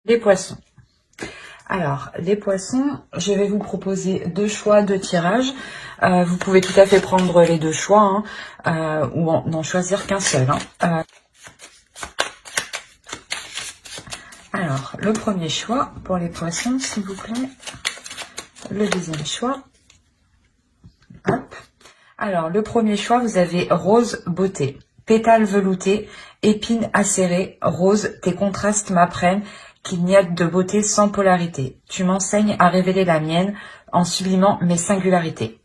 Les poissons. Alors, les poissons, je vais vous proposer deux choix de tirage. Vous pouvez tout à fait prendre les deux choix ou n'en choisir qu'un seul. Alors, le premier choix pour les poissons, s'il vous plaît. Le deuxième choix. Hop. Alors, le premier choix, vous avez rose beauté. Pétales veloutés, épines acérées, rose, tes contrastes m'apprennent qu'il n'y a de beauté sans polarité. Tu m'enseignes à révéler la mienne en sublimant mes singularités.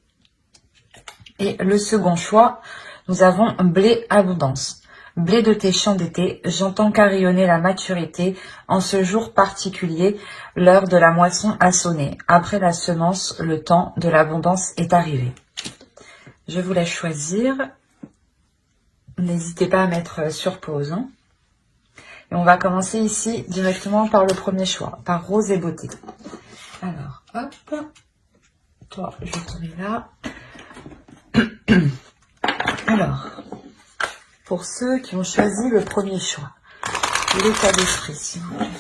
Et le second choix, nous avons blé abondance. Blé de tes champs d'été, j'entends carillonner la maturité. En ce jour particulier, l'heure de la moisson a sonné. Après la semence, le temps de l'abondance est arrivé. Je vous laisse choisir. N'hésitez pas à mettre sur pause. Et on va commencer ici directement par le premier choix, par rose et beauté. Alors, hop. Toi, je te mets là. Alors, pour ceux qui ont choisi le premier choix, l'état d'esprit, s'il vous plaît.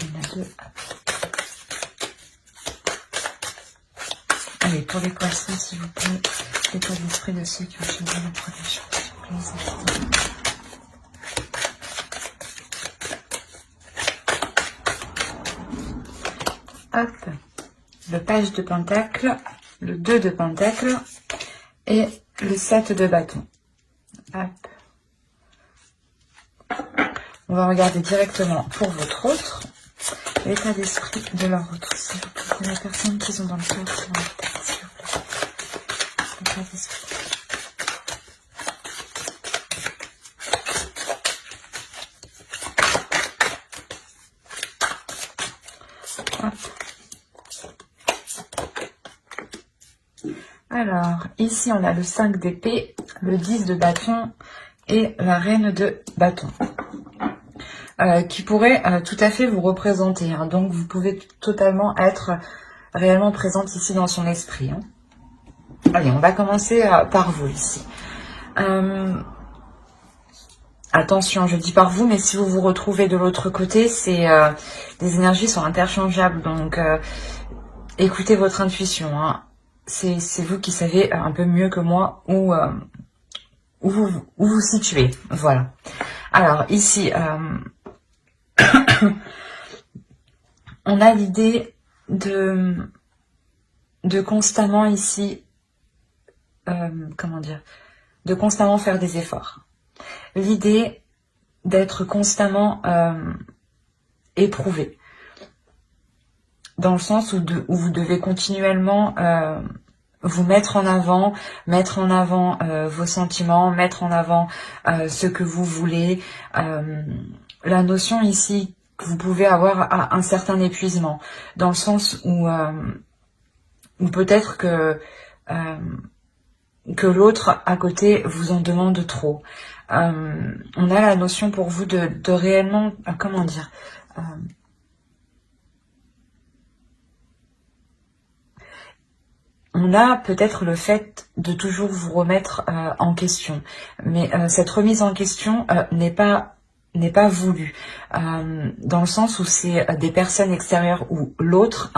Il y en a deux. Allez, pour les poissons, s'il vous plaît, l'état d'esprit de ceux qui ont choisi le premier choix, s'il vous plaît. Hop, le page de pentacle, le 2 de pentacle et le 7 de bâton. Hop. On va regarder directement pour votre autre, l'état d'esprit de leur autre, s'il vous plaît. C'est la personne qu'ils ont dans le cœur, qui dans la tête, s'il vous plaît. L'état d'esprit. Hop. Alors, ici, on a le 5 d'épée, le 10 de bâton et la reine de bâton. Qui pourrait tout à fait vous représenter. Donc, vous pouvez totalement être réellement présente ici dans son esprit. Allez, on va commencer par vous ici. Attention, je dis par vous, mais si vous vous retrouvez de l'autre côté, les énergies sont interchangeables. Donc, écoutez votre intuition. C'est vous qui savez un peu mieux que moi où vous situez. Voilà. Alors, ici, on a l'idée de constamment ici, comment dire, de constamment faire des efforts. L'idée d'être constamment éprouvé. Dans le sens où vous devez continuellement vous mettre en avant vos sentiments, mettre en avant ce que vous voulez. La notion ici que vous pouvez avoir un certain épuisement, dans le sens où peut-être que l'autre à côté vous en demande trop. On a la notion pour vous de réellement, comment dire, on a peut-être le fait de toujours vous remettre en question, mais cette remise en question n'est pas voulue, dans le sens où c'est des personnes extérieures ou l'autre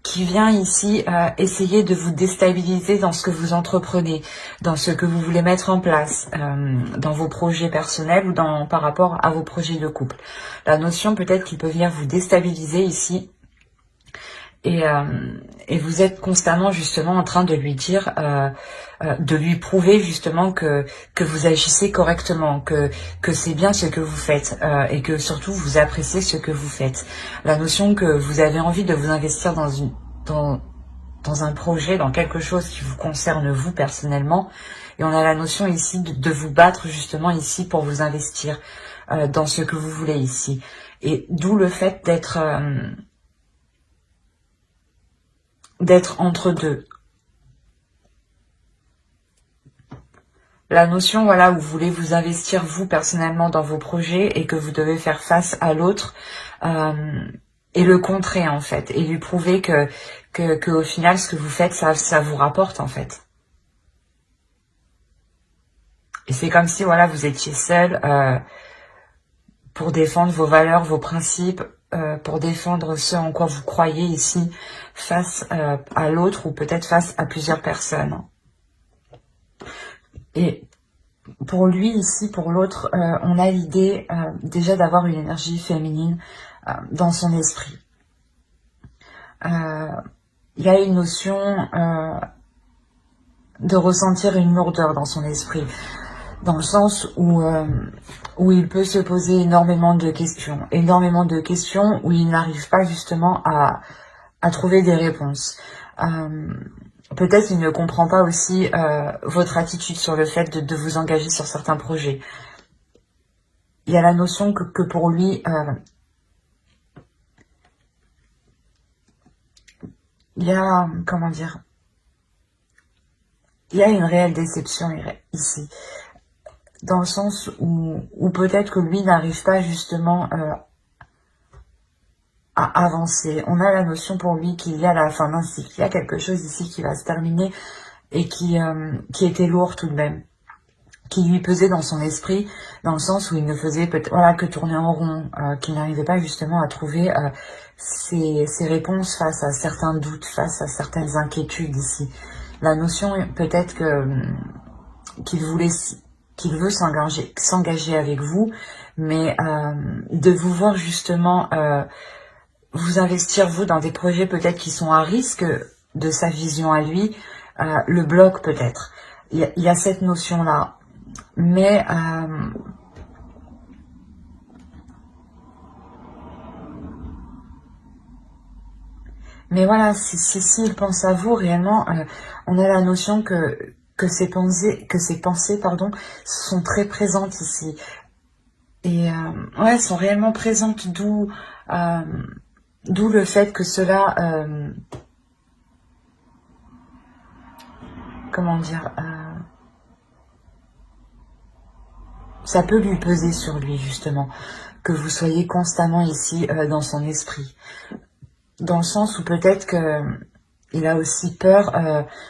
qui vient ici essayer de vous déstabiliser dans ce que vous entreprenez, dans ce que vous voulez mettre en place, dans vos projets personnels ou par rapport à vos projets de couple. La notion peut-être qu'il peut venir vous déstabiliser ici. Et vous êtes constamment justement en train de lui dire, de lui prouver justement que vous agissez correctement, que c'est bien ce que vous faites et que surtout vous appréciez ce que vous faites. La notion que vous avez envie de vous investir dans un projet, dans quelque chose qui vous concerne vous personnellement. Et on a la notion ici de vous battre justement ici pour vous investir dans ce que vous voulez ici. Et d'où le fait d'être entre deux. La notion, voilà, où vous voulez vous investir vous personnellement dans vos projets et que vous devez faire face à l'autre, et le contrer en fait, et lui prouver que au final ce que vous faites ça vous rapporte en fait. Et c'est comme si voilà vous étiez seul pour défendre vos valeurs, vos principes, pour défendre ce en quoi vous croyez ici face à l'autre ou peut-être face à plusieurs personnes. Et pour lui ici, pour l'autre, on a l'idée déjà d'avoir une énergie féminine dans son esprit. Il y a une notion de ressentir une lourdeur dans son esprit, dans le sens où il peut se poser énormément de questions où il n'arrive pas justement à trouver des réponses. Peut-être qu'il ne comprend pas aussi votre attitude sur le fait de vous engager sur certains projets. Il y a la notion que pour lui, il y a, comment dire, il y a une réelle déception ici. Dans le sens où peut-être que lui n'arrive pas justement à avancer. On a la notion pour lui qu'il y a la fin d'un cycle. Il y a quelque chose ici qui va se terminer et qui était lourd tout de même, qui lui pesait dans son esprit, dans le sens où il ne faisait voilà, que tourner en rond, qu'il n'arrivait pas justement à trouver ses réponses face à certains doutes, face à certaines inquiétudes ici. La notion peut-être qu'il veut s'engager avec vous, mais de vous voir justement vous investir vous dans des projets peut-être qui sont à risque de sa vision à lui, le bloque peut-être. Il y a cette notion-là. Mais voilà, s'il pense à vous réellement, on a la notion que ces pensées pardon, sont très présentes ici. Et ouais, sont réellement présentes, d'où le fait que cela, comment dire, ça peut lui peser sur lui justement, que vous soyez constamment ici dans son esprit. Dans le sens où peut-être que il a aussi peur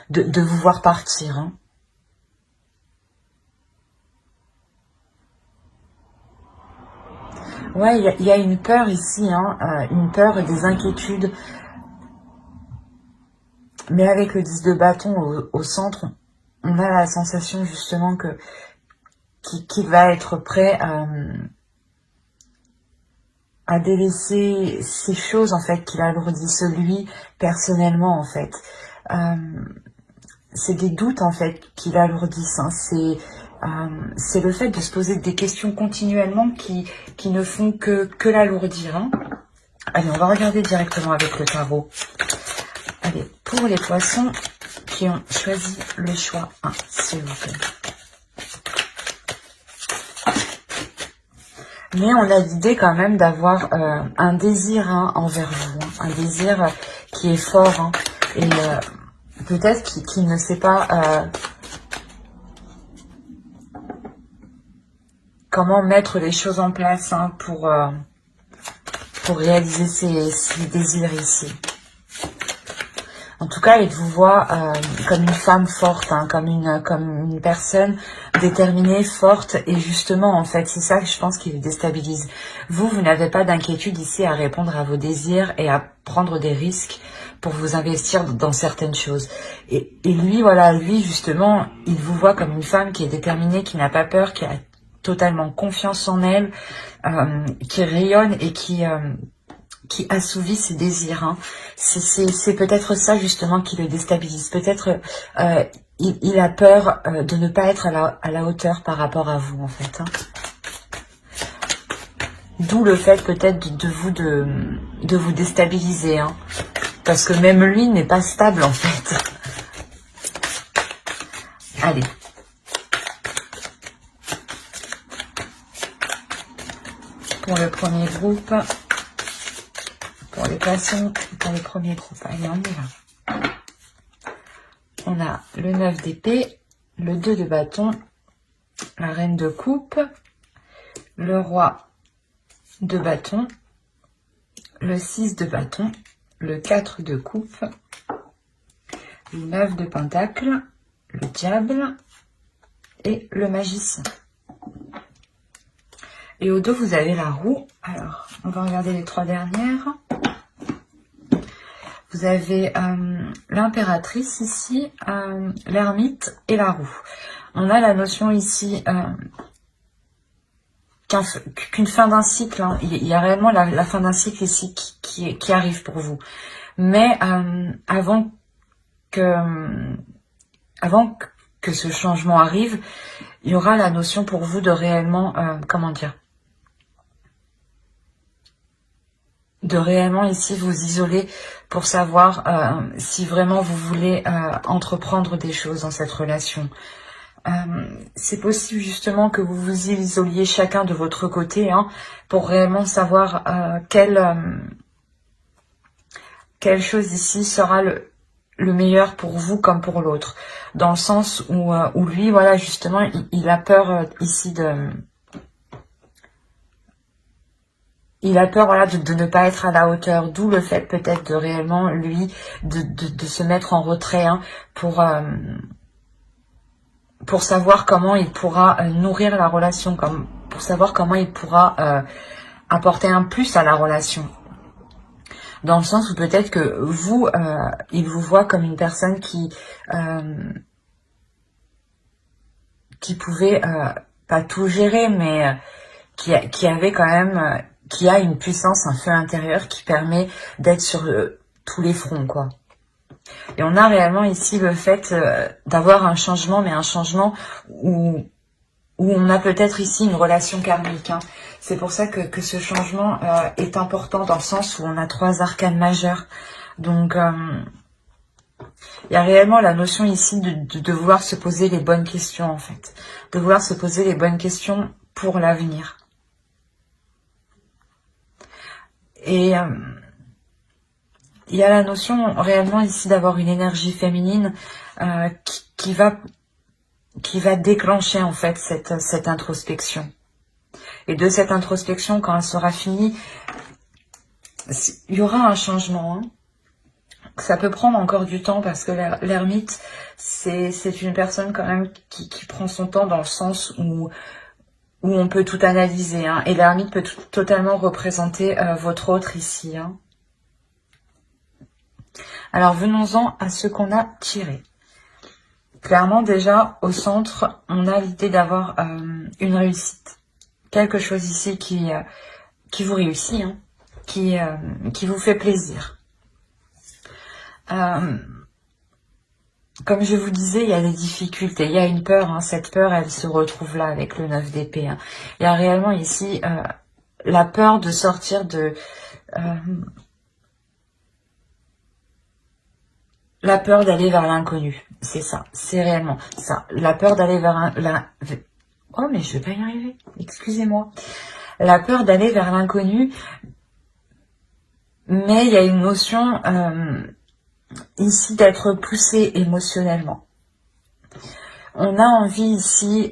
de vous voir partir. Hein. Ouais, il y a une peur ici, hein, une peur et des inquiétudes. Mais avec le 10 de bâton au centre, on a la sensation justement qu'il va être prêt à délaisser ces choses en fait qu'il alourdissent lui personnellement en fait. C'est des doutes en fait qu'il alourdissent. Hein. C'est le fait de se poser des questions continuellement qui ne font que l'alourdir. Hein. Allez, on va regarder directement avec le tarot. Allez, pour les poissons qui ont choisi le choix 1, s'il vous plaît. Mais on a l'idée quand même d'avoir un désir envers vous, hein, un désir qui est fort, hein, et peut-être qu'il ne sait pas comment mettre les choses en place hein, pour réaliser ses désirs ici. En tout cas, il vous voit comme une femme forte, hein, comme une personne déterminée, forte. Et justement, en fait, c'est ça que je pense qui le déstabilise. Vous n'avez pas d'inquiétude ici à répondre à vos désirs et à prendre des risques pour vous investir dans certaines choses. Et lui, voilà, lui, justement, il vous voit comme une femme qui est déterminée, qui n'a pas peur, qui a totalement confiance en elle, qui rayonne et qui assouvit ses désirs. Hein. C'est peut-être ça justement qui le déstabilise. Peut-être il a peur de ne pas être à la hauteur par rapport à vous en fait. Hein. D'où le fait peut-être de vous déstabiliser. Hein. Parce que même lui n'est pas stable en fait. Allez. Pour le premier groupe. Pour les poissons, pour le premier groupe. Allez, on y va. On a le 9 d'épée, le 2 de bâton, la reine de coupe, le roi de bâton, le 6 de bâton, le 4 de coupe, le 9 de pentacle, le diable et le magicien. Et au dos, vous avez la roue. Alors, on va regarder les 3 dernières. Vous avez l'impératrice ici, l'ermite et la roue. On a la notion ici qu'une fin d'un cycle. Hein. Il y a réellement la fin d'un cycle ici qui arrive pour vous. Mais avant que ce changement arrive, il y aura la notion pour vous de réellement, comment dire, de réellement ici vous isoler pour savoir si vraiment vous voulez entreprendre des choses dans cette relation. C'est possible justement que vous vous isoliez chacun de votre côté hein, pour réellement savoir quelle chose ici sera le meilleur pour vous comme pour l'autre. Dans le sens où lui, voilà, justement, il a peur ici de... Il a peur voilà, de ne pas être à la hauteur, d'où le fait peut-être de réellement, lui, de se mettre en retrait hein, pour savoir comment il pourra nourrir la relation, pour savoir comment il pourra apporter un plus à la relation. Dans le sens où peut-être que vous, il vous voit comme une personne qui pouvait, pas tout gérer, mais qui avait quand même... qui a une puissance, un feu intérieur qui permet d'être sur tous les fronts, quoi. Et on a réellement ici le fait d'avoir un changement, mais un changement où on a peut-être ici une relation karmique. Hein. C'est pour ça que ce changement est important dans le sens où on a 3 arcanes majeures. Donc, il y a réellement la notion ici de vouloir se poser les bonnes questions, en fait. De vouloir se poser les bonnes questions pour l'avenir. Et il y a la notion réellement ici d'avoir une énergie féminine qui va déclencher en fait cette introspection. Et de cette introspection, quand elle sera finie, il y aura un changement. Hein. Ça peut prendre encore du temps parce que l'ermite, c'est une personne quand même qui prend son temps dans le sens où on peut tout analyser. Hein, et l'ermite peut totalement représenter votre autre ici. Hein. Alors venons-en à ce qu'on a tiré. Clairement déjà, au centre, on a l'idée d'avoir une réussite. Quelque chose ici qui vous réussit, hein, qui vous fait plaisir. Comme je vous disais, il y a des difficultés, il y a une peur, hein, cette peur, elle se retrouve là avec le 9 d'épée. Hein. Il y a réellement ici la peur de sortir de... la peur d'aller vers l'inconnu, c'est ça, c'est réellement ça. La peur d'aller vers Oh, mais je vais pas y arriver, excusez-moi. La peur d'aller vers l'inconnu, mais il y a une notion... ici d'être poussé émotionnellement. On a envie ici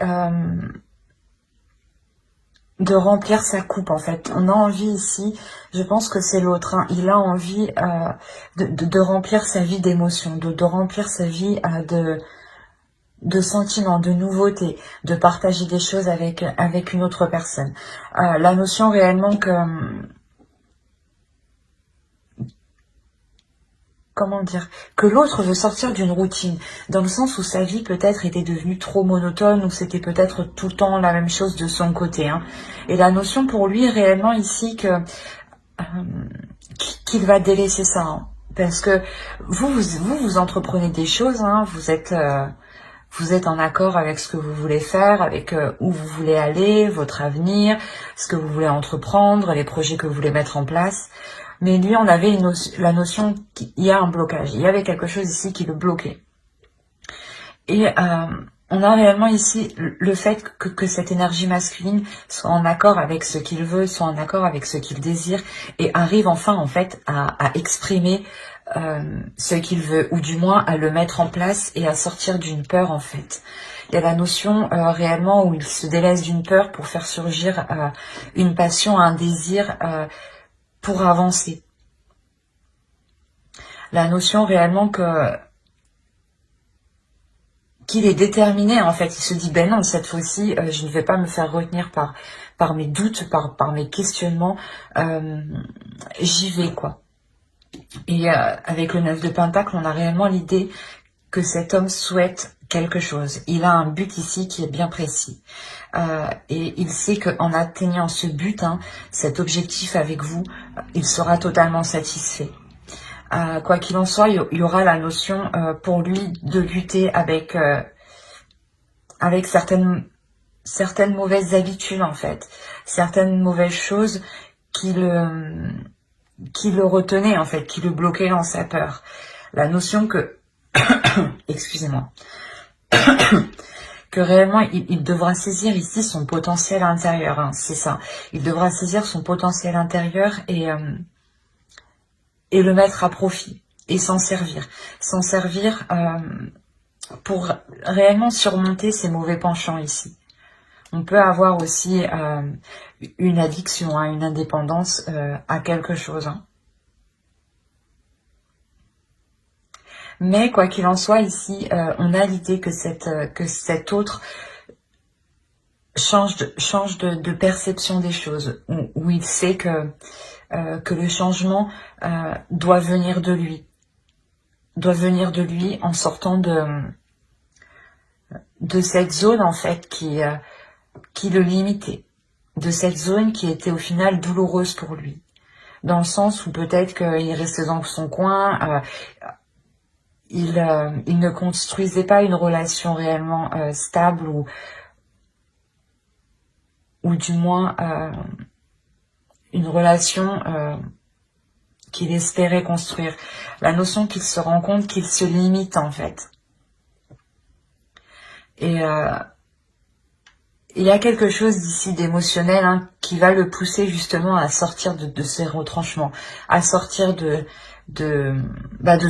de remplir sa coupe en fait. On a envie ici, je pense que c'est l'autre, hein, il a envie de remplir sa vie d'émotions, de remplir sa vie de sentiments, de nouveautés, de partager des choses avec une autre personne. La notion réellement que... comment dire, que l'autre veut sortir d'une routine, dans le sens où sa vie peut-être était devenue trop monotone, ou c'était peut-être tout le temps la même chose de son côté. Hein. Et la notion pour lui réellement ici que qu'il va délaisser ça. Hein. Parce que vous entreprenez des choses, hein, vous êtes en accord avec ce que vous voulez faire, avec où vous voulez aller, votre avenir, ce que vous voulez entreprendre, les projets que vous voulez mettre en place. Mais lui, on avait la notion qu'il y a un blocage. Il y avait quelque chose ici qui le bloquait. Et on a réellement ici le fait que cette énergie masculine soit en accord avec ce qu'il veut, soit en accord avec ce qu'il désire, et arrive enfin en fait à exprimer ce qu'il veut, ou du moins à le mettre en place et à sortir d'une peur en fait. Il y a la notion réellement où il se délaisse d'une peur pour faire surgir une passion, un désir pour avancer. La notion réellement qu'il est déterminé, en fait. Il se dit, ben non, cette fois-ci, je ne vais pas me faire retenir par mes doutes, par mes questionnements. J'y vais, quoi. Et avec le 9 de Pentacle, on a réellement l'idée que cet homme souhaite quelque chose. Il a un but ici qui est bien précis. Et il sait qu'en atteignant ce but, cet objectif avec vous, il sera totalement satisfait. Quoi qu'il en soit, il y aura la notion pour lui de lutter avec certaines mauvaises habitudes, en fait. Certaines mauvaises choses qui le retenaient, en fait, qui le bloquaient dans sa peur. La notion que... Excusez-moi. Que réellement, il devra saisir ici son potentiel intérieur. C'est ça. Il devra saisir son potentiel intérieur et le mettre à profit. Et s'en servir. S'en servir pour réellement surmonter ses mauvais penchants ici. On peut avoir aussi une addiction, une indépendance à quelque chose. Mais quoi qu'il en soit, ici, on a l'idée que cet autre change de perception des choses, où il sait que le changement doit venir de lui. Doit venir de lui en sortant de cette zone, en fait, qui le limitait. De cette zone qui était au final douloureuse pour lui. Dans le sens où peut-être qu'il restait dans son coin, il ne construisait pas une relation réellement stable ou du moins une relation qu'il espérait construire. La notion qu'il se rend compte qu'il se limite, en fait. Et il y a quelque chose d'ici d'émotionnel qui va le pousser justement à sortir de ses retranchements, à sortir de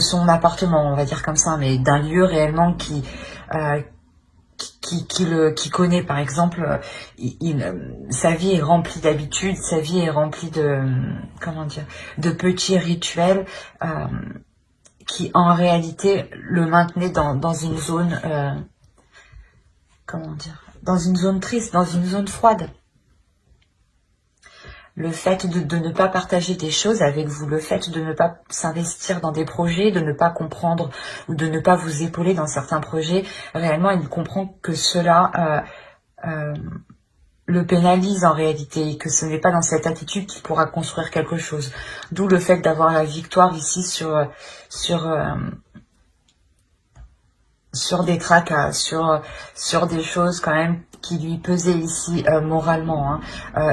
son appartement, on va dire comme ça, mais d'un lieu réellement qui connaît. Par exemple, sa vie est remplie d'habitudes, sa vie est remplie de petits rituels qui en réalité le maintenaient dans une zone dans une zone triste, dans une zone froide. Le fait de ne pas partager des choses avec vous, le fait de ne pas s'investir dans des projets, de ne pas comprendre ou de ne pas vous épauler dans certains projets, réellement il comprend que cela le pénalise en réalité et que ce n'est pas dans cette attitude qu'il pourra construire quelque chose. D'où le fait d'avoir la victoire ici sur des tracas, sur des choses quand même qui lui pesaient ici moralement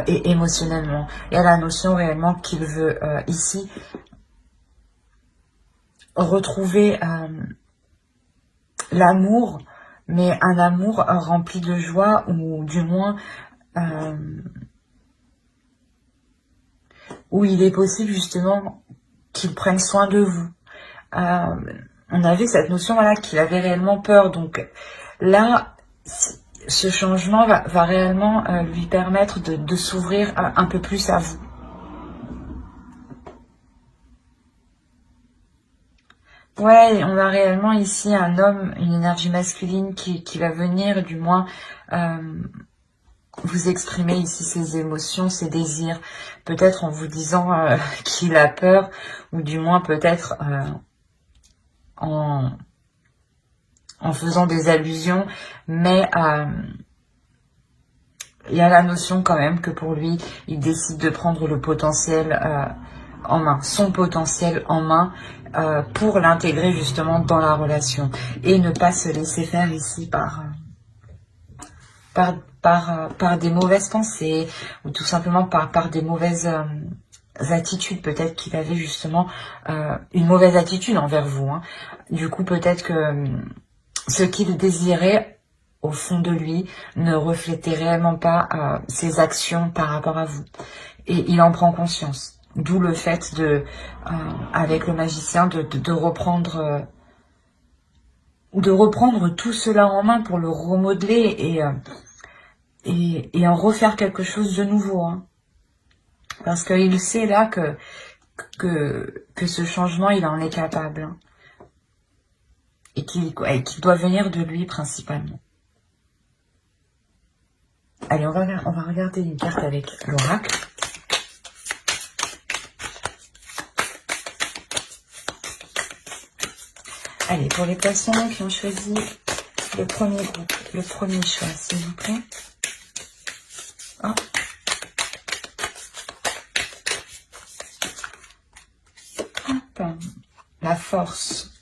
et émotionnellement. Il y a la notion réellement qu'il veut ici retrouver l'amour, mais un amour rempli de joie, ou du moins où il est possible justement qu'il prenne soin de vous. On avait cette notion qu'il avait réellement peur. Donc là, ce changement va réellement lui permettre de s'ouvrir un peu plus à vous. Ouais, on a réellement ici un homme, une énergie masculine qui va venir, du moins, vous exprimer ici ses émotions, ses désirs. Peut-être en vous disant qu'il a peur, ou du moins peut-être en faisant des allusions, mais il y a la notion quand même que pour lui, il décide de prendre le potentiel en main, son potentiel en main, pour l'intégrer justement dans la relation et ne pas se laisser faire ici par des mauvaises pensées ou tout simplement par des mauvaises attitudes. Peut-être qu'il avait justement une mauvaise attitude envers vous. Du coup, peut-être que ce qu'il désirait au fond de lui ne reflétait réellement pas ses actions par rapport à vous. Et il en prend conscience. D'où le fait avec le magicien, de reprendre tout cela en main pour le remodeler et en refaire quelque chose de nouveau. Parce qu'il sait là que ce changement, il en est capable. Hein. Et qu'il doit venir de lui principalement. Allez, on va regarder une carte avec l'oracle. Allez, pour les poissons qui ont choisi le premier groupe, le premier choix, s'il vous plaît. Oh. Hop. La force.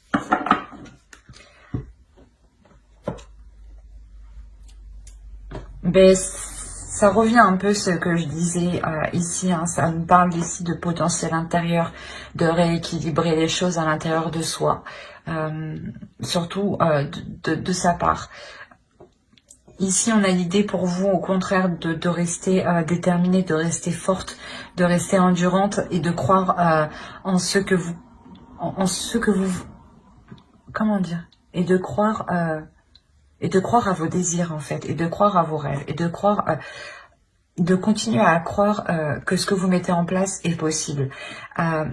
Ben, ça revient un peu ce que je disais ici, hein, ça nous parle ici de potentiel intérieur, de rééquilibrer les choses à l'intérieur de soi, surtout de sa part. Ici, on a l'idée pour vous, au contraire, de rester déterminée, de rester forte, de rester endurante et de croire en ce que vous... En ce que vous... Comment dire? Et de croire à vos désirs, en fait, et de croire à vos rêves, et de croire... de continuer à croire que ce que vous mettez en place est possible. La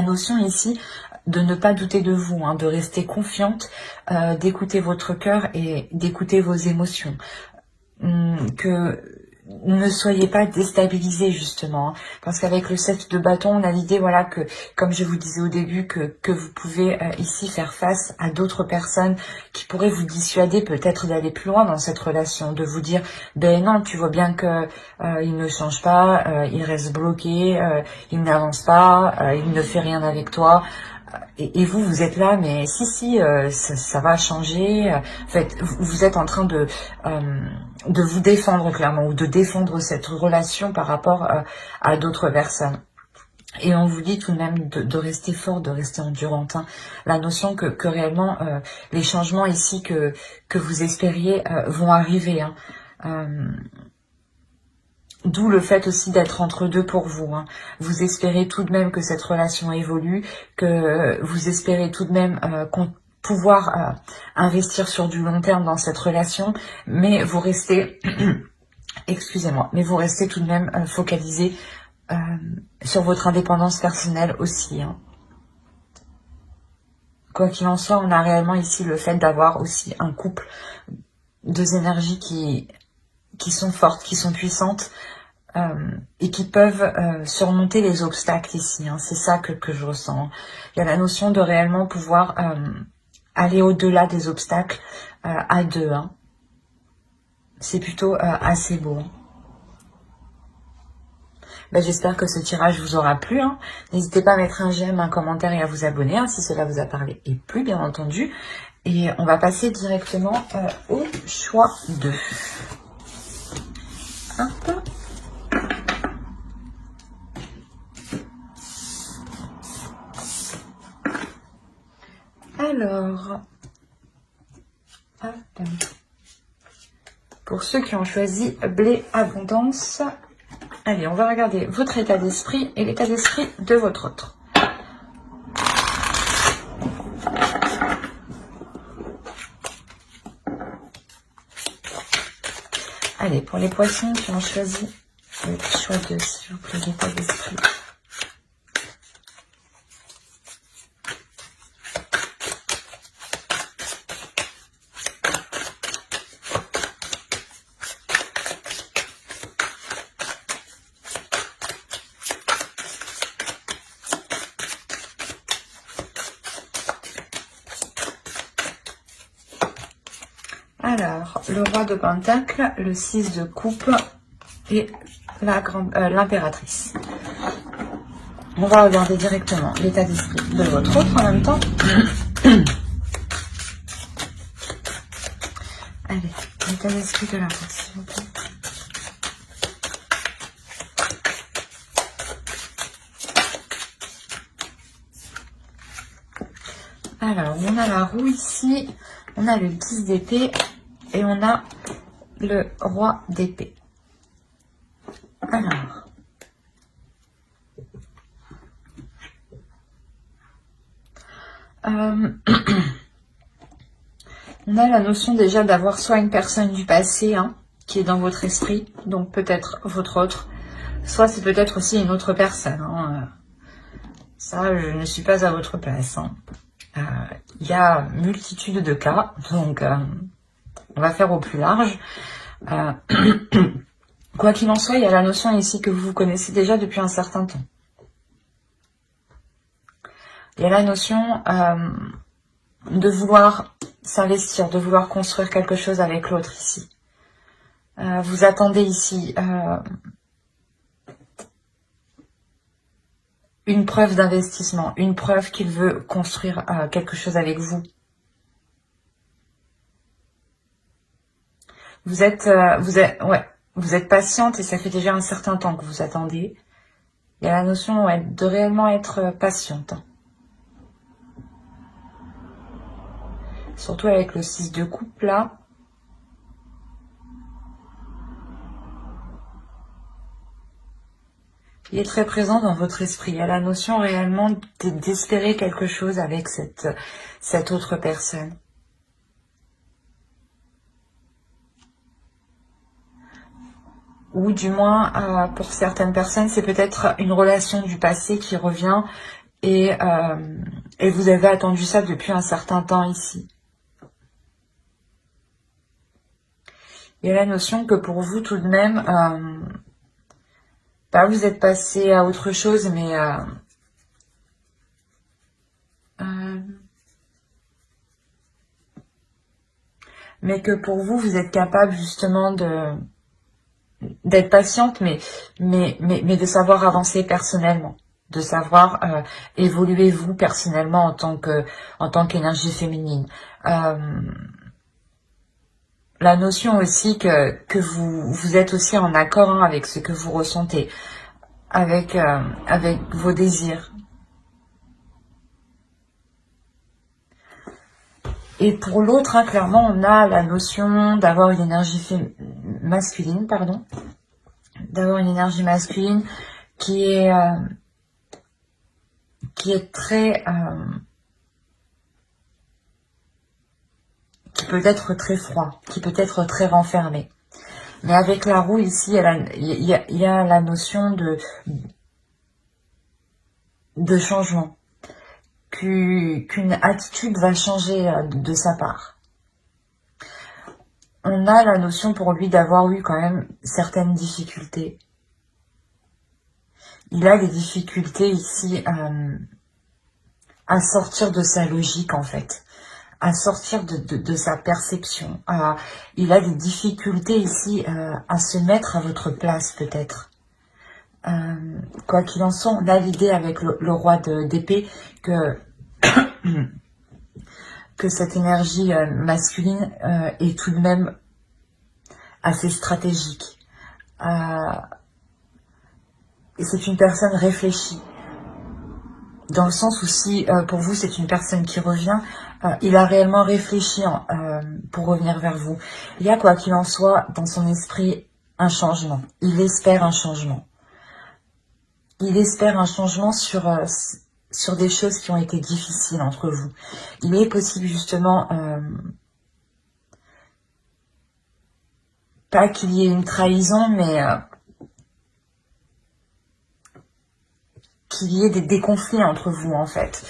notion ici de ne pas douter de vous, hein, de rester confiante, d'écouter votre cœur et d'écouter vos émotions. Que ne soyez pas déstabilisés justement, hein, parce qu'avec le 7 de bâton, on a l'idée, voilà, que comme je vous disais au début, que vous pouvez ici faire face à d'autres personnes qui pourraient vous dissuader peut-être d'aller plus loin dans cette relation, de vous dire, ben non, tu vois bien que il ne change pas, il reste bloqué, il n'avance pas, il ne fait rien avec toi. Et vous, vous êtes là, mais si, ça va changer. En fait, vous êtes en train de vous défendre clairement, ou de défendre cette relation par rapport à d'autres personnes. Et on vous dit tout de même de rester fort, de rester endurante. Hein. La notion que réellement, les changements ici que vous espériez vont arriver. Hein. D'où le fait aussi d'être entre deux pour vous. Hein. Vous espérez tout de même que cette relation évolue, que vous espérez tout de même pouvoir investir sur du long terme dans cette relation, mais vous restez, excusez-moi, mais vous restez tout de même focalisé sur votre indépendance personnelle aussi. Hein. Quoi qu'il en soit, on a réellement ici le fait d'avoir aussi un couple, deux énergies qui sont fortes, qui sont puissantes, et qui peuvent surmonter les obstacles ici. Hein. C'est ça que je ressens. Il y a la notion de réellement pouvoir aller au-delà des obstacles à deux. Hein. C'est plutôt assez beau. Hein. Ben, j'espère que ce tirage vous aura plu. Hein. N'hésitez pas à mettre un j'aime, un commentaire et à vous abonner hein, si cela vous a parlé et plu, bien entendu. Et on va passer directement au choix 2. Hop. Alors, hop. Pour ceux qui ont choisi blé abondance, allez, on va regarder votre état d'esprit et l'état d'esprit de votre autre. Allez, pour les poissons qui ont choisi le choix 2, s'il vous plaît, l'état d'esprit. Alors, le roi de pentacle, le 6 de coupe et l'impératrice. On va regarder directement l'état d'esprit de votre autre en même temps. Allez, l'état d'esprit de l'autre, s'il vous plaît. Alors, on a la roue ici, on a le 10 d'épée et on a le roi d'épée. Alors, on a la notion déjà d'avoir soit une personne du passé hein, qui est dans votre esprit, donc peut-être votre autre, Soit c'est peut-être aussi une autre personne. Hein. Ça, je ne suis pas à votre place. Hein. Il y a multitude de cas, donc on va faire au plus large. Quoi qu'il en soit, il y a la notion ici que vous connaissez déjà depuis un certain temps. Il y a la notion de vouloir s'investir, de vouloir construire quelque chose avec l'autre ici. Vous attendez ici une preuve d'investissement, une preuve qu'il veut construire quelque chose avec vous. Vous êtes patiente et ça fait déjà un certain temps que vous attendez. Il y a la notion de réellement être patiente. Surtout avec le 6 de coupe là. Il est très présent dans votre esprit. Il y a la notion réellement d'espérer quelque chose avec cette autre personne. Ou du moins, pour certaines personnes, c'est peut-être une relation du passé qui revient et vous avez attendu ça depuis un certain temps ici. Il y a la notion que pour vous, tout de même, vous êtes passé à autre chose, mais que pour vous, vous êtes capable justement d'être patiente, mais de savoir avancer personnellement, de savoir évoluer vous personnellement en tant qu'énergie féminine. La notion aussi que vous êtes aussi en accord avec ce que vous ressentez, avec vos désirs. Et pour l'autre, clairement, on a la notion d'avoir une énergie masculine, d'avoir une énergie masculine qui est très, qui peut être très froid, qui peut être très renfermé. Mais avec la roue ici, il y a la notion de changement. Qu'une attitude va changer de sa part. On a la notion pour lui d'avoir eu quand même certaines difficultés. Il a des difficultés ici à sortir de sa logique en fait, à sortir de sa perception. Il a des difficultés ici à se mettre à votre place peut-être. Quoi qu'il en soit, on a l'idée avec le roi d'épée que cette énergie masculine est tout de même assez stratégique. Et c'est une personne réfléchie. Dans le sens où si pour vous c'est une personne qui revient, il a réellement réfléchi pour revenir vers vous. Il y a quoi qu'il en soit dans son esprit un changement. Il espère un changement. Il espère un changement sur des choses qui ont été difficiles entre vous. Il est possible justement, pas qu'il y ait une trahison, mais qu'il y ait des conflits entre vous en fait.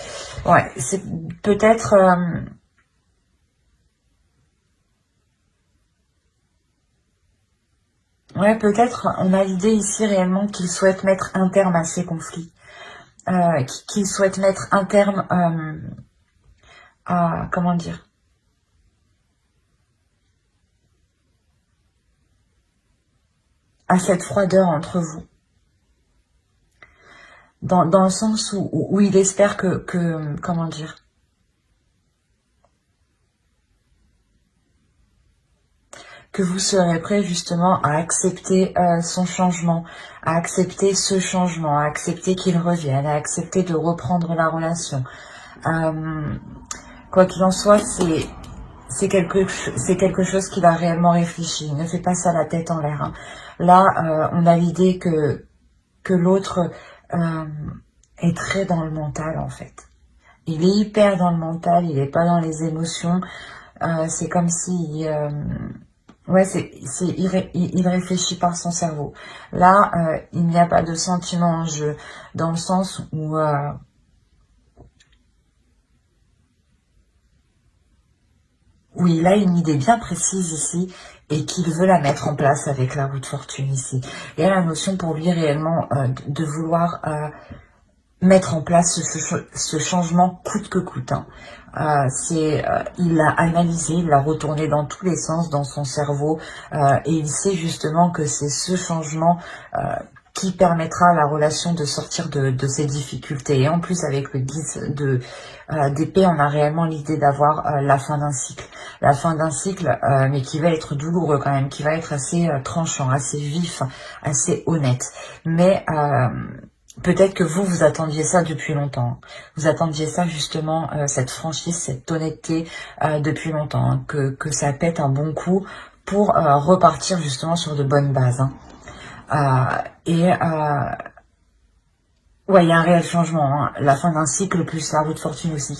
Ouais, c'est peut-être... ouais, peut-être on a l'idée ici réellement qu'il souhaite mettre un terme à ces conflits. Qu'il souhaite mettre un terme à... Comment dire ? À cette froideur entre vous. Dans le sens où il espère que comment dire ? Que vous serez prêt justement à accepter son changement, à accepter ce changement, à accepter qu'il revienne, à accepter de reprendre la relation. Quoi qu'il en soit, c'est quelque chose qu'il a réellement réfléchi. Il ne fait pas ça la tête en l'air. Hein. Là, on a l'idée que l'autre est très dans le mental en fait. Il est hyper dans le mental, il n'est pas dans les émotions. C'est comme si Ouais, il réfléchit par son cerveau. Là, il n'y a pas de sentiment en jeu, dans le sens où oui, il a une idée bien précise ici et qu'il veut la mettre en place avec la roue de fortune ici. Il y a la notion pour lui réellement de vouloir mettre en place ce changement coûte que coûte. Hein. Il l'a analysé, il l'a retourné dans tous les sens dans son cerveau et il sait justement que c'est ce changement qui permettra à la relation de sortir de ses difficultés. Et en plus, avec le 10 d'épée, on a réellement l'idée d'avoir la fin d'un cycle. La fin d'un cycle, mais qui va être douloureux quand même, qui va être assez tranchant, assez vif, assez honnête. Mais peut-être que vous attendiez ça depuis longtemps. Vous attendiez ça justement, cette franchise, cette honnêteté depuis longtemps. Hein, que ça pète un bon coup pour repartir justement sur de bonnes bases. Hein. Ouais, il y a un réel changement. Hein. La fin d'un cycle, plus la roue de fortune aussi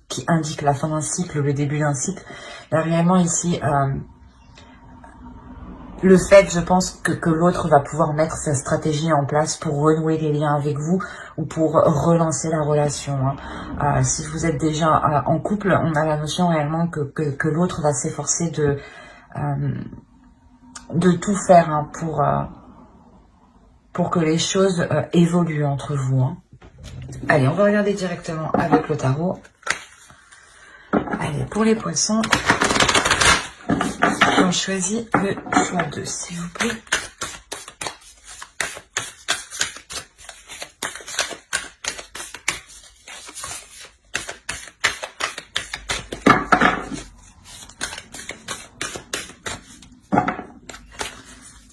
qui indique la fin d'un cycle, le début d'un cycle. Il y a réellement ici le fait, je pense, que l'autre va pouvoir mettre sa stratégie en place pour renouer les liens avec vous ou pour relancer la relation. Hein. Si vous êtes déjà en couple, on a la notion réellement que l'autre va s'efforcer de tout faire hein, pour que les choses évoluent entre vous. Hein. Allez, on va regarder directement avec le tarot. Allez, pour les poissons, on choisit le choix 2, s'il vous plaît.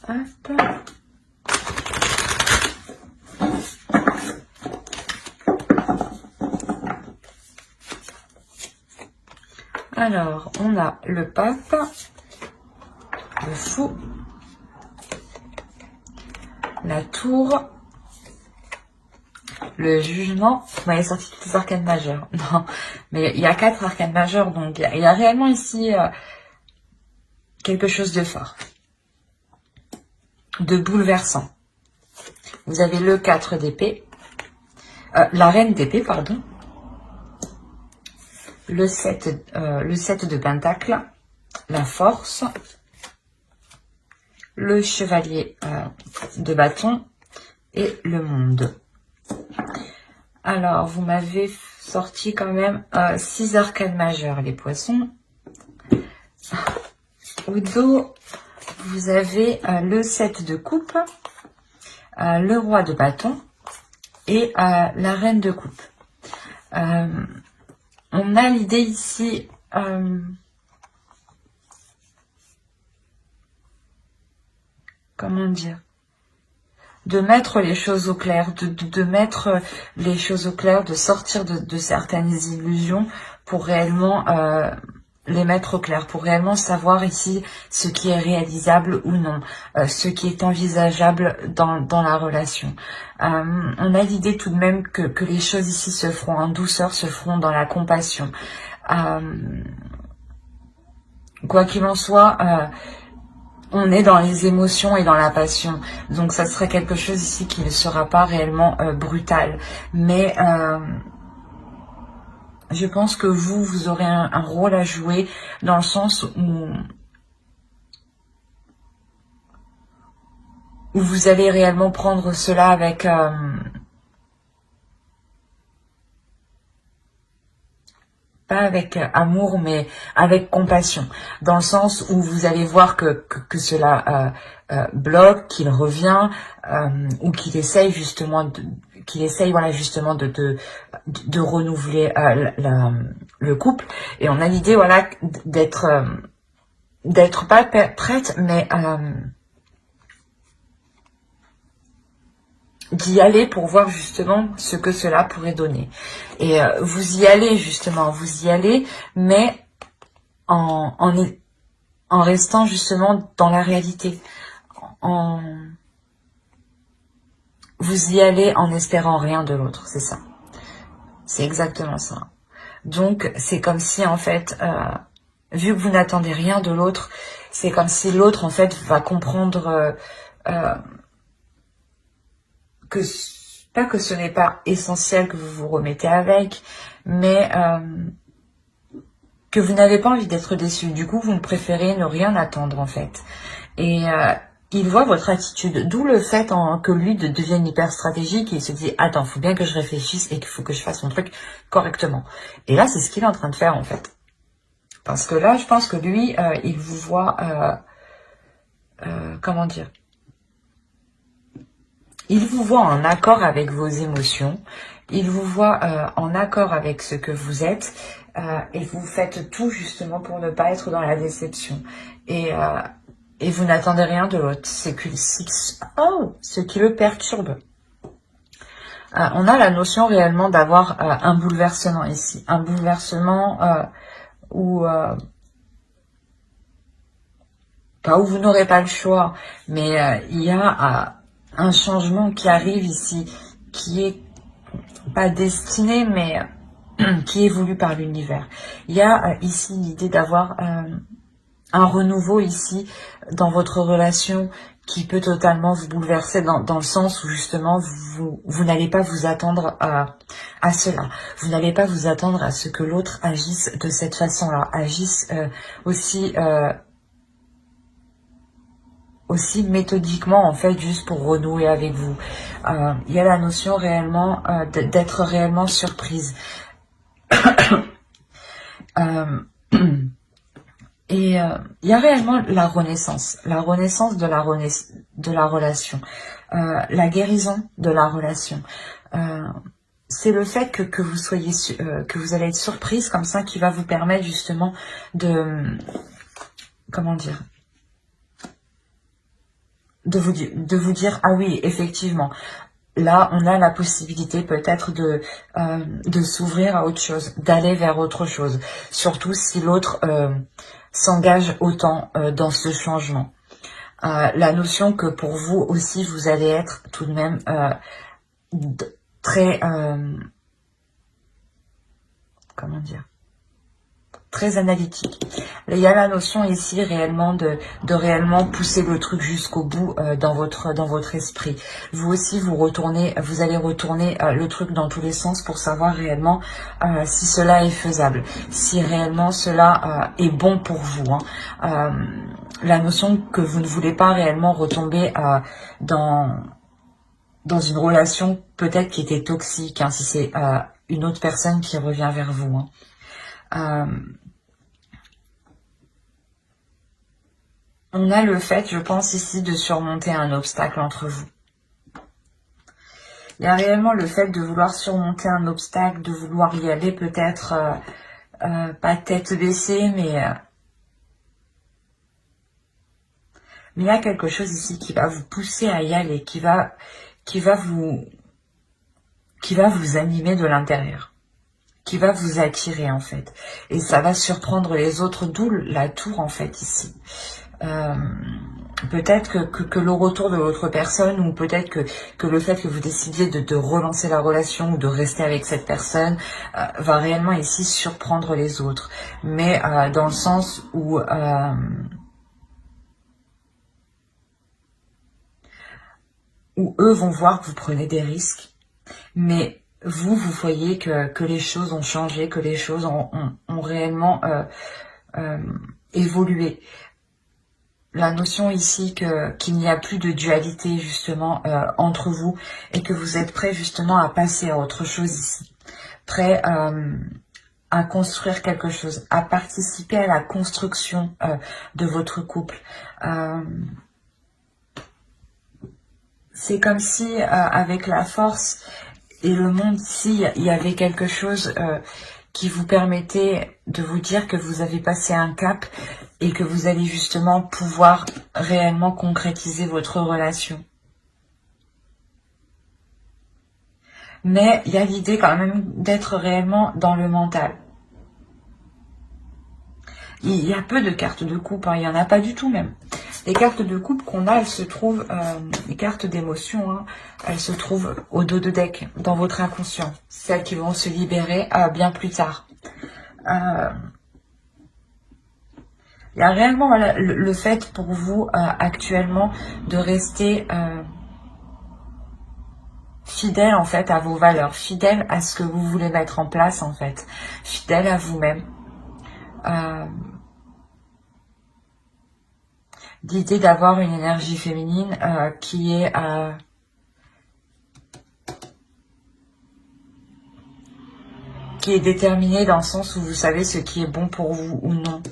Hop. Alors, on a le pape, le fou, la tour, le jugement. Vous m'avez sorti toutes les arcanes majeures. Non, mais il y a 4 arcanes majeures, donc il y a réellement ici quelque chose de fort, de bouleversant. Vous avez le 4 d'épée, la reine d'épée, pardon, le 7 de pentacle, la force, le chevalier de bâton et le monde. Alors, vous m'avez sorti quand même 6 arcanes majeures, les poissons. Au dos, vous avez le 7 de coupe, le roi de bâton et la reine de coupe. On a l'idée ici comment dire, de mettre les choses au clair, de mettre les choses au clair, de sortir de certaines illusions pour réellement les mettre au clair, pour réellement savoir ici ce qui est réalisable ou non, ce qui est envisageable dans la relation. On a l'idée tout de même que les choses ici se feront en douceur, se feront dans la compassion. Quoi qu'il en soit, on est dans les émotions et dans la passion. Donc ça serait quelque chose ici qui ne sera pas réellement brutal. Mais je pense que vous aurez un rôle à jouer dans le sens où vous allez réellement prendre cela avec pas avec amour, mais avec compassion, dans le sens où vous allez voir que cela bloque, qu'il revient, ou qu'il essaye justement voilà justement de renouveler le couple. Et on a l'idée voilà d'être pas prête, mais d'y aller pour voir justement ce que cela pourrait donner. Et vous y allez justement, mais en restant justement dans la réalité. Vous y allez en espérant rien de l'autre, c'est ça. C'est exactement ça. Donc c'est comme si en fait vu que vous n'attendez rien de l'autre, c'est comme si l'autre, en fait, va comprendre que, pas que ce n'est pas essentiel que vous vous remettez avec, mais que vous n'avez pas envie d'être déçu. Du coup, vous préférez ne rien attendre, en fait. Et il voit votre attitude, d'où le fait que lui devienne hyper stratégique et il se dit « Attends, faut bien que je réfléchisse et qu'il faut que je fasse mon truc correctement. » Et là, c'est ce qu'il est en train de faire, en fait. Parce que là, je pense que lui, il vous voit... comment dire? Il vous voit en accord avec vos émotions. Il vous voit en accord avec ce que vous êtes. Et vous faites tout, justement, pour ne pas être dans la déception. Et vous n'attendez rien de l'autre. Ce qui le perturbe. On a la notion réellement d'avoir un bouleversement ici. Un bouleversement où... pas où vous n'aurez pas le choix, mais il y a un changement qui arrive ici, qui est pas destiné, mais qui est voulu par l'univers. Il y a ici l'idée d'avoir un renouveau ici dans votre relation qui peut totalement vous bouleverser dans le sens où justement vous n'allez pas vous attendre à cela. Vous n'allez pas vous attendre à ce que l'autre agisse de cette façon-là, agisse aussi méthodiquement en fait, juste pour renouer avec vous. Il y a la notion réellement d'être réellement surprise. Et il y a réellement la renaissance de la relation, la guérison de la relation. C'est le fait que vous soyez que vous allez être surprise comme ça qui va vous permettre justement de comment dire, de vous dire ah oui effectivement là on a la possibilité peut-être de s'ouvrir à autre chose, d'aller vers autre chose, surtout si l'autre s'engage autant dans ce changement. La notion que pour vous aussi vous allez être tout de même très comment dire, très analytique. Il y a la notion ici réellement de réellement pousser le truc jusqu'au bout dans votre esprit. Vous aussi vous allez retourner le truc dans tous les sens pour savoir réellement si cela est faisable, si réellement cela est bon pour vous. La notion que vous ne voulez pas réellement retomber dans une relation peut-être qui était toxique, si c'est une autre personne qui revient vers vous. On a le fait, je pense ici, de surmonter un obstacle entre vous. Il y a réellement le fait de vouloir surmonter un obstacle, de vouloir y aller peut-être, pas tête baissée, mais il y a quelque chose ici qui va vous pousser à y aller, qui va vous animer de l'intérieur, qui va vous attirer en fait. Et ça va surprendre les autres, d'où la tour en fait ici. Peut-être que le retour de l'autre personne, ou peut-être que le fait que vous décidiez de relancer la relation ou de rester avec cette personne va réellement ici surprendre les autres, mais dans le sens où eux vont voir que vous prenez des risques, mais vous voyez que les choses ont changé, que les choses ont réellement évolué. La notion ici qu'il n'y a plus de dualité justement entre vous et que vous êtes prêt justement à passer à autre chose ici. Prêt à construire quelque chose, à participer à la construction de votre couple. C'est comme si avec la force et le monde ici, il y avait quelque chose qui vous permettait de vous dire que vous avez passé un cap et que vous allez justement pouvoir réellement concrétiser votre relation. Mais il y a l'idée quand même d'être réellement dans le mental. Il y a peu de cartes de coupe, il n'y en a pas du tout même. Les cartes de coupe qu'on a, elles se trouvent, les cartes d'émotion, elles se trouvent au dos de deck, dans votre inconscient. Celles qui vont se libérer bien plus tard. Il y a réellement voilà, le fait pour vous actuellement de rester fidèle en fait à vos valeurs, fidèle à ce que vous voulez mettre en place en fait, fidèle à vous-même. L'idée d'avoir une énergie féminine qui est déterminée dans le sens où vous savez ce qui est bon pour vous ou non.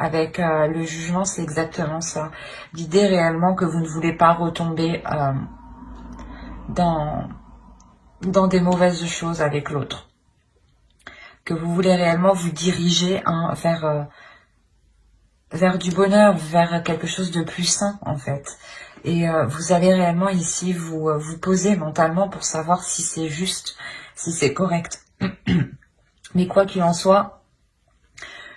Avec le jugement, c'est exactement ça. L'idée réellement que vous ne voulez pas retomber dans des mauvaises choses avec l'autre. Que vous voulez réellement vous diriger vers du bonheur, vers quelque chose de plus sain en fait. Et vous allez réellement ici vous poser mentalement pour savoir si c'est juste, si c'est correct. Mais quoi qu'il en soit,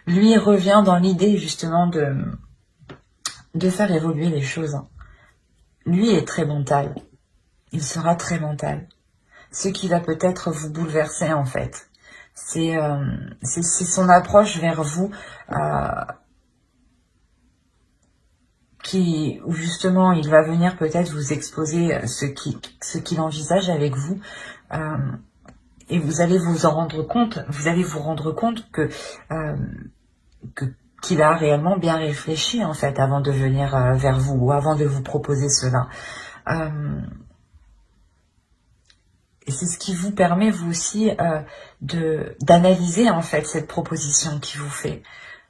lui revient dans l'idée justement de faire évoluer les choses. Lui est très mental. Il sera très mental. Ce qui va peut-être vous bouleverser en fait. C'est son approche vers vous où justement il va venir peut-être vous exposer ce qu'il envisage avec vous. Et vous allez vous en rendre compte, vous allez vous rendre compte qu'il a réellement bien réfléchi en fait avant de venir vers vous ou avant de vous proposer cela. Et c'est ce qui vous permet vous aussi d'analyser en fait cette proposition qu'il vous fait.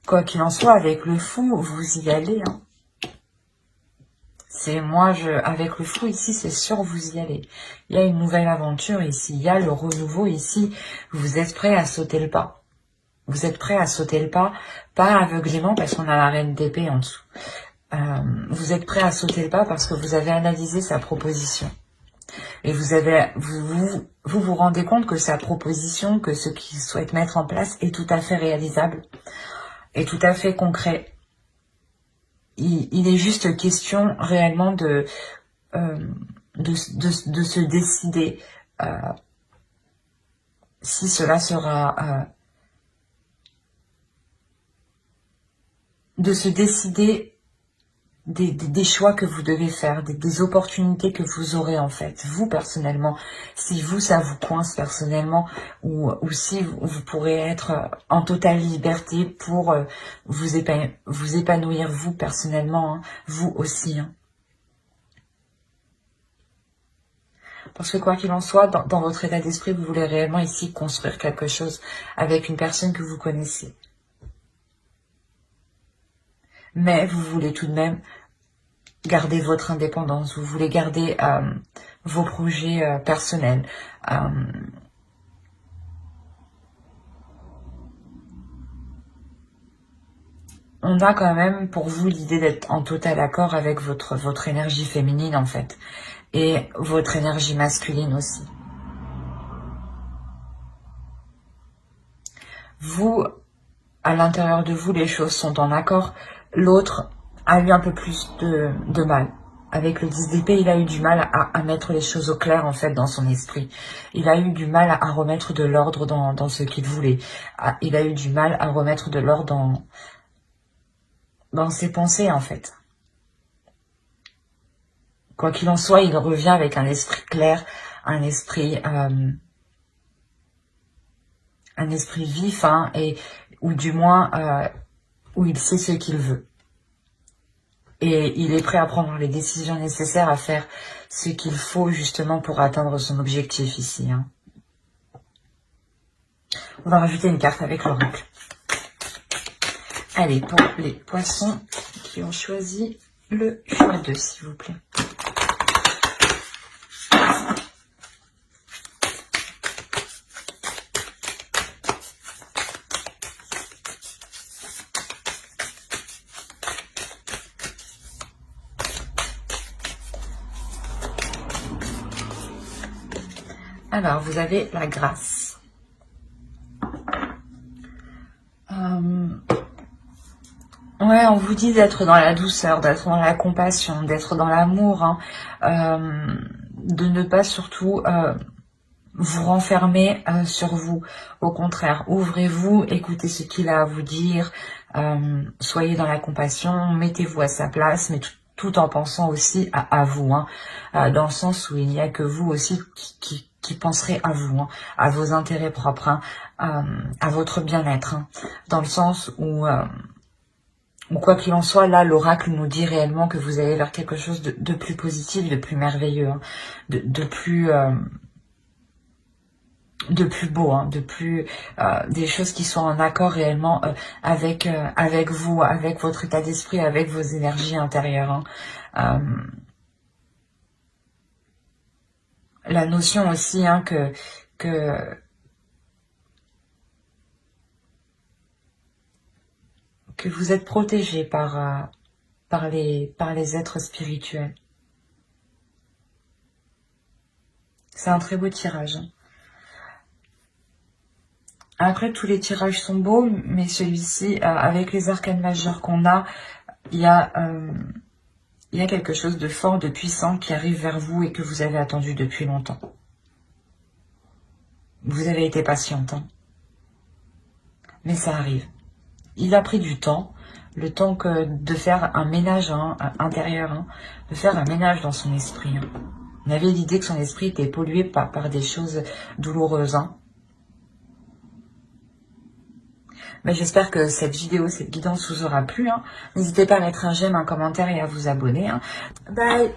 Quoi qu'il en soit, avec le fou, vous y allez. Hein. C'est avec le fou ici, c'est sûr, vous y allez. Il y a une nouvelle aventure ici, il y a le renouveau ici. Vous êtes prêt à sauter le pas. Vous êtes prêt à sauter le pas, pas aveuglément parce qu'on a la reine d'épée en dessous. Vous êtes prêt à sauter le pas parce que vous avez analysé sa proposition. Et vous rendez compte que sa proposition, que ce qu'il souhaite mettre en place est tout à fait réalisable, est tout à fait concret. Il est juste question réellement de se décider si cela sera... de se décider des choix que vous devez faire, des opportunités que vous aurez en fait, vous personnellement, si vous ça vous coince personnellement ou si vous pourrez être en totale liberté pour vous épanouir vous personnellement, hein, vous aussi. Hein. Parce que quoi qu'il en soit, dans votre état d'esprit, vous voulez réellement ici construire quelque chose avec une personne que vous connaissez. Mais vous voulez tout de même garder votre indépendance, vous voulez garder vos projets personnels. On a quand même pour vous l'idée d'être en total accord avec votre énergie féminine en fait, et votre énergie masculine aussi. Vous, à l'intérieur de vous, les choses sont en accord. L'autre a eu un peu plus de mal. Avec le 10 d'épée, il a eu du mal à mettre les choses au clair, en fait, dans son esprit. Il a eu du mal à remettre de l'ordre dans ce qu'il voulait. Il a eu du mal à remettre de l'ordre dans ses pensées, en fait. Quoi qu'il en soit, il revient avec un esprit clair, un esprit vif, hein, ou du moins où il sait ce qu'il veut. Et il est prêt à prendre les décisions nécessaires, à faire ce qu'il faut justement pour atteindre son objectif ici. Hein. On va rajouter une carte avec l'oracle. Allez, pour les poissons qui ont choisi le choix 2, s'il vous plaît. Alors, vous avez la grâce. Ouais, on vous dit d'être dans la douceur, d'être dans la compassion, d'être dans l'amour, hein, de ne pas surtout vous renfermer sur vous. Au contraire, ouvrez-vous, écoutez ce qu'il a à vous dire, soyez dans la compassion, mettez-vous à sa place, mais tout en pensant aussi à vous, hein, dans le sens où il n'y a que vous aussi qui penserez à vous, hein, à vos intérêts propres, hein, à votre bien-être, hein, dans le sens où quoi qu'il en soit, là, l'oracle nous dit réellement que vous allez vers quelque chose de plus positif, de plus merveilleux, hein, de plus beau, hein, des choses qui sont en accord réellement avec vous, avec votre état d'esprit, avec vos énergies intérieures, hein. La notion aussi, hein, que vous êtes protégé par les êtres spirituels. C'est un très beau tirage, hein. Après, tous les tirages sont beaux, mais celui-ci, avec les arcanes majeures qu'on a, il y a quelque chose de fort, de puissant qui arrive vers vous et que vous avez attendu depuis longtemps. Vous avez été patiente, hein, mais ça arrive. Il a pris du temps, le temps de faire un ménage, hein, intérieur, hein, de faire un ménage dans son esprit, hein. On avait l'idée que son esprit était pollué par des choses douloureuses, hein. Mais j'espère que cette vidéo, cette guidance vous aura plu, hein. N'hésitez pas à mettre un j'aime, un commentaire et à vous abonner, hein. Bye.